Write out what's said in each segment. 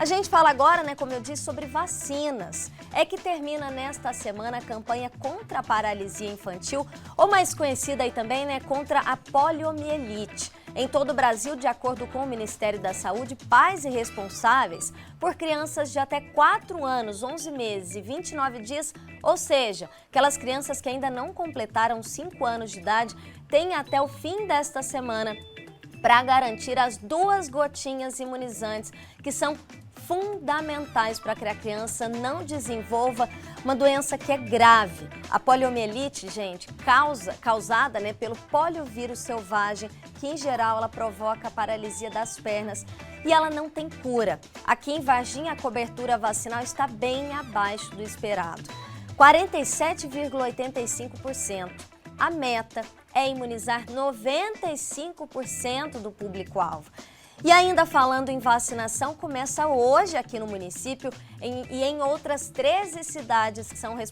A gente fala agora, né, como eu disse, sobre vacinas. É que termina nesta semana a campanha contra a paralisia infantil, ou mais conhecida aí também, né, contra a poliomielite. Em todo o Brasil, de acordo com o Ministério da Saúde, pais e responsáveis por crianças de até 4 anos, 11 meses e 29 dias, ou seja, aquelas crianças que ainda não completaram 5 anos de idade, têm até o fim desta semana para garantir as 2 gotinhas imunizantes que são fundamentais para que a criança não desenvolva uma doença que é grave. A poliomielite, gente, causada, né, pelo poliovírus selvagem, que em geral ela provoca a paralisia das pernas e ela não tem cura. Aqui em Varginha a cobertura vacinal está bem abaixo do esperado, 47,85%. A meta é imunizar 95% do público-alvo. E ainda falando em vacinação, começa hoje aqui no município e em outras 13 cidades que são de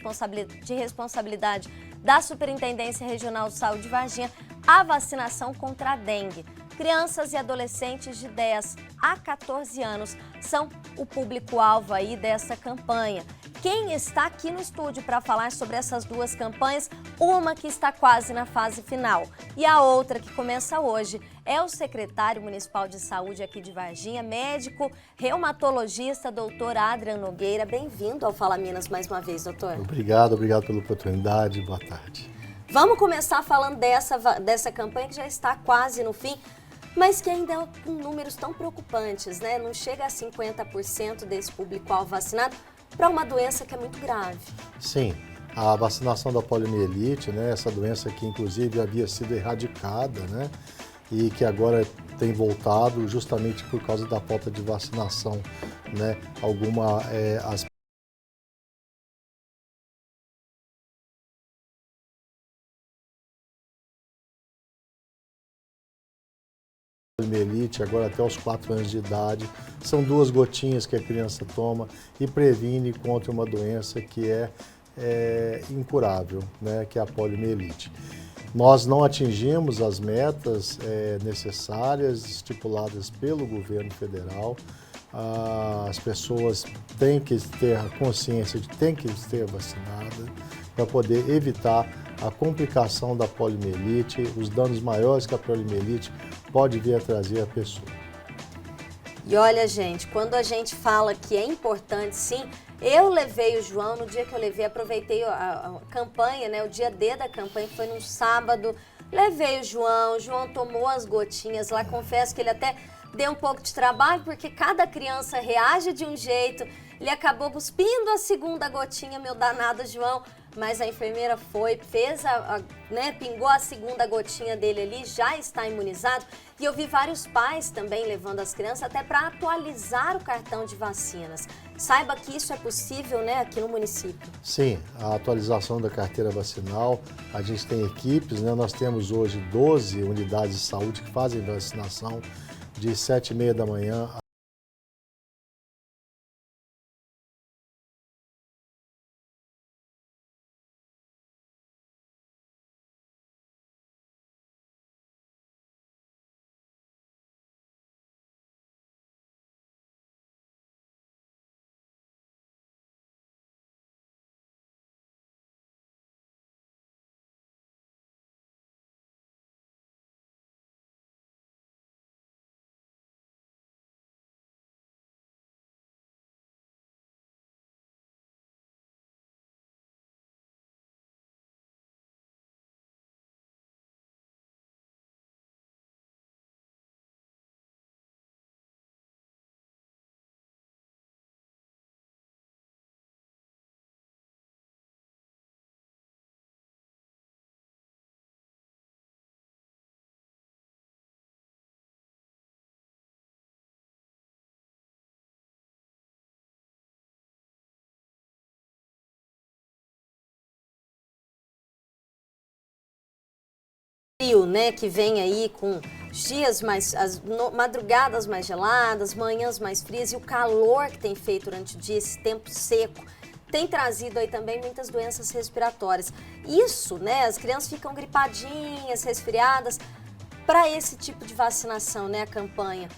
responsabilidade da Superintendência Regional de Saúde de Varginha, a vacinação contra a dengue. Crianças e adolescentes de 10 a 14 anos são o público-alvo aí dessa campanha. Quem está aqui no estúdio para falar sobre essas 2 campanhas, uma que está quase na fase final e a outra que começa hoje, é o secretário municipal de saúde aqui de Varginha, médico reumatologista, doutor Adrian Nogueira. Bem-vindo ao Fala Minas mais uma vez, doutor. Obrigado pela oportunidade. Boa tarde. Vamos começar falando dessa campanha que já está quase no fim, mas que ainda é com números tão preocupantes, né? Não chega a 50% desse público-alvo vacinado para uma doença que é muito grave. Sim, a vacinação da poliomielite, né? Essa doença que inclusive havia sido erradicada, né? E que agora tem voltado justamente por causa da falta de vacinação, né? As poliomielite, agora até os 4 anos de idade, são 2 gotinhas que a criança toma e previne contra uma doença que é incurável, né, que é a poliomielite. Nós não atingimos as metas necessárias estipuladas pelo governo federal. As pessoas têm que ter a consciência de que têm que ser vacinadas para poder evitar a complicação da poliomielite, os danos maiores que a poliomielite pode vir a trazer à pessoa. E olha, gente, quando a gente fala que é importante, sim, eu levei o João, no dia que eu levei, aproveitei a campanha, né, o dia D da campanha, que foi num sábado, levei o João tomou as gotinhas lá, confesso que ele até deu um pouco de trabalho, porque cada criança reage de um jeito, ele acabou cuspindo a 2ª gotinha, meu danado João, mas a enfermeira fez né, pingou a 2ª gotinha dele ali, já está imunizado. E eu vi vários pais também levando as crianças até para atualizar o cartão de vacinas. Saiba que isso é possível, né, aqui no município. Sim, a atualização da carteira vacinal, a gente tem equipes, né, nós temos hoje 12 unidades de saúde que fazem vacinação de 7h30 da manhã Frio, né, que vem aí com dias madrugadas mais geladas, manhãs mais frias e o calor que tem feito durante o dia, esse tempo seco, tem trazido aí também muitas doenças respiratórias. Isso, né, as crianças ficam gripadinhas, resfriadas. Para esse tipo de vacinação, né, a campanha,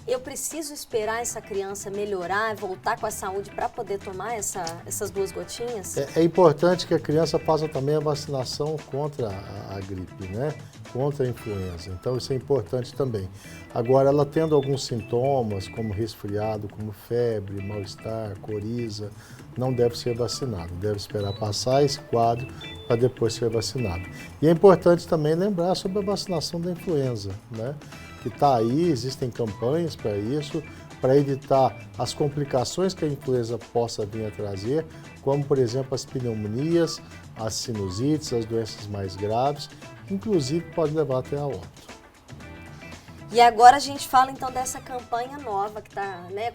eu preciso esperar essa criança melhorar, voltar com a saúde para poder tomar essas 2 gotinhas? É importante que a criança faça também a vacinação contra a gripe, né? Contra a influenza. Então isso é importante também. Agora, ela tendo alguns sintomas, como resfriado, como febre, mal-estar, coriza, não deve ser vacinado. Deve esperar passar esse quadro para depois ser vacinado. E é importante também lembrar sobre a vacinação da influenza, né? Que está aí, existem campanhas para isso, para evitar as complicações que a influenza possa vir a trazer, como, por exemplo, as pneumonias, as sinusites, as doenças mais graves, inclusive pode levar até a óbito. E agora a gente fala então dessa campanha nova que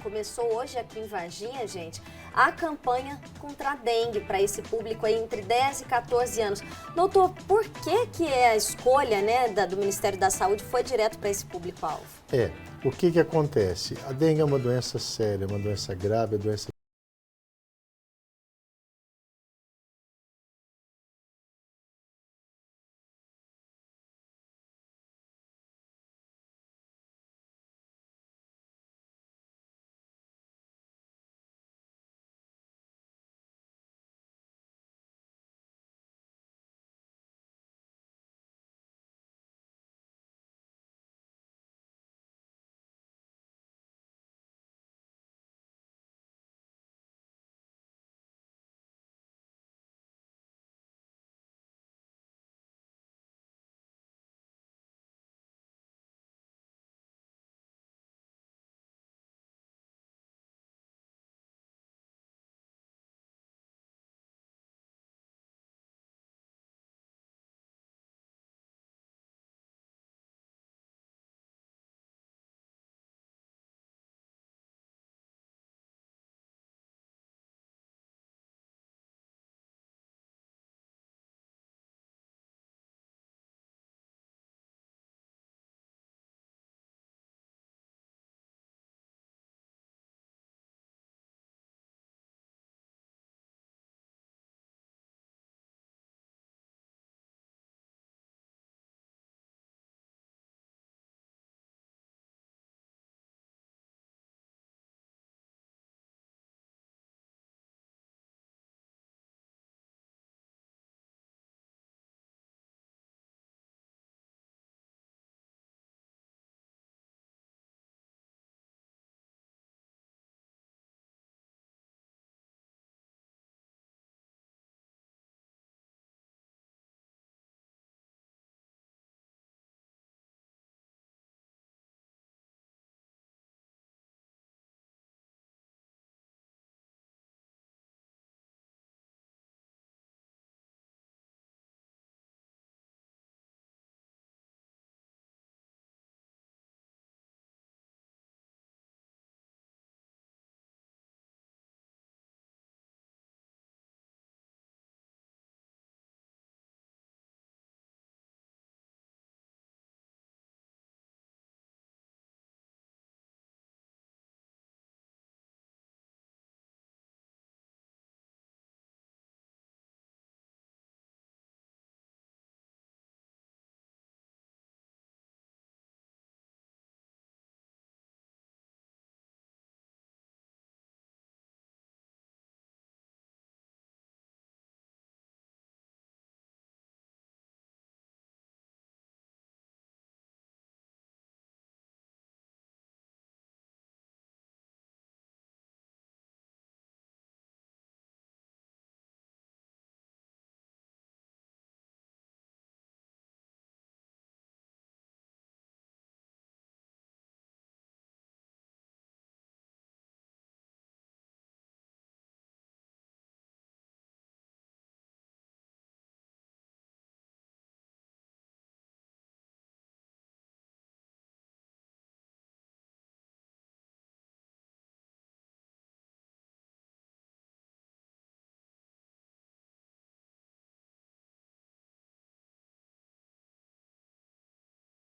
começou hoje aqui em Varginha, gente. A campanha contra a dengue para esse público aí entre 10 e 14 anos. Doutor, por que a escolha do Ministério da Saúde foi direto para esse público-alvo? O que acontece? A dengue é uma doença séria, uma doença grave, é uma doença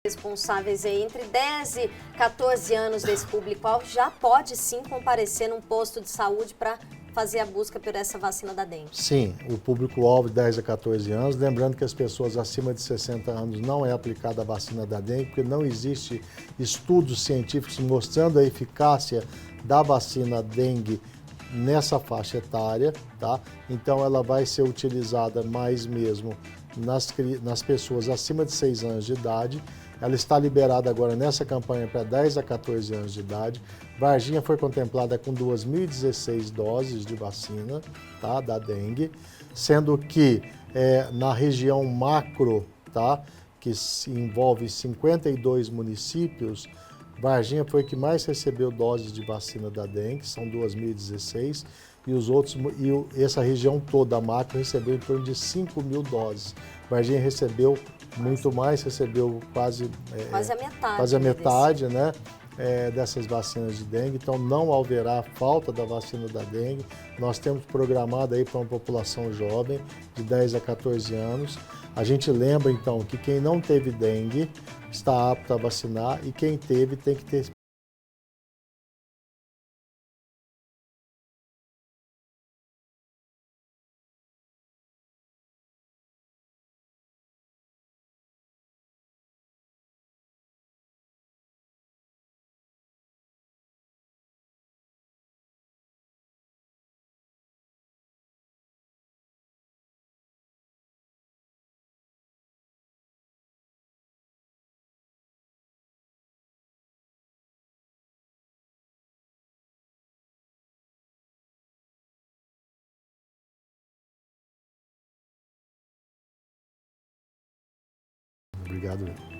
responsáveis aí entre 10 e 14 anos desse público-alvo já pode sim comparecer num posto de saúde para fazer a busca por essa vacina da dengue? Sim, o público-alvo de 10 a 14 anos, lembrando que as pessoas acima de 60 anos não é aplicada a vacina da dengue, porque não existe estudos científicos mostrando a eficácia da vacina dengue nessa faixa etária, tá? Então ela vai ser utilizada mais mesmo nas pessoas acima de 6 anos de idade. Ela está liberada agora nessa campanha para 10 a 14 anos de idade. Varginha foi contemplada com 2.016 doses de vacina, tá, da dengue, sendo que na região macro, tá, que envolve 52 municípios, Varginha foi que mais recebeu doses de vacina da dengue, são 2.016, e os outros, essa região toda macro recebeu em torno de 5.000 doses. Varginha recebeu muito mais, recebeu quase a metade, né, dessas vacinas de dengue, então não haverá falta da vacina da dengue. Nós temos programado aí para uma população jovem de 10 a 14 anos. A gente lembra então que quem não teve dengue está apto a vacinar e quem teve tem que ter Obrigado.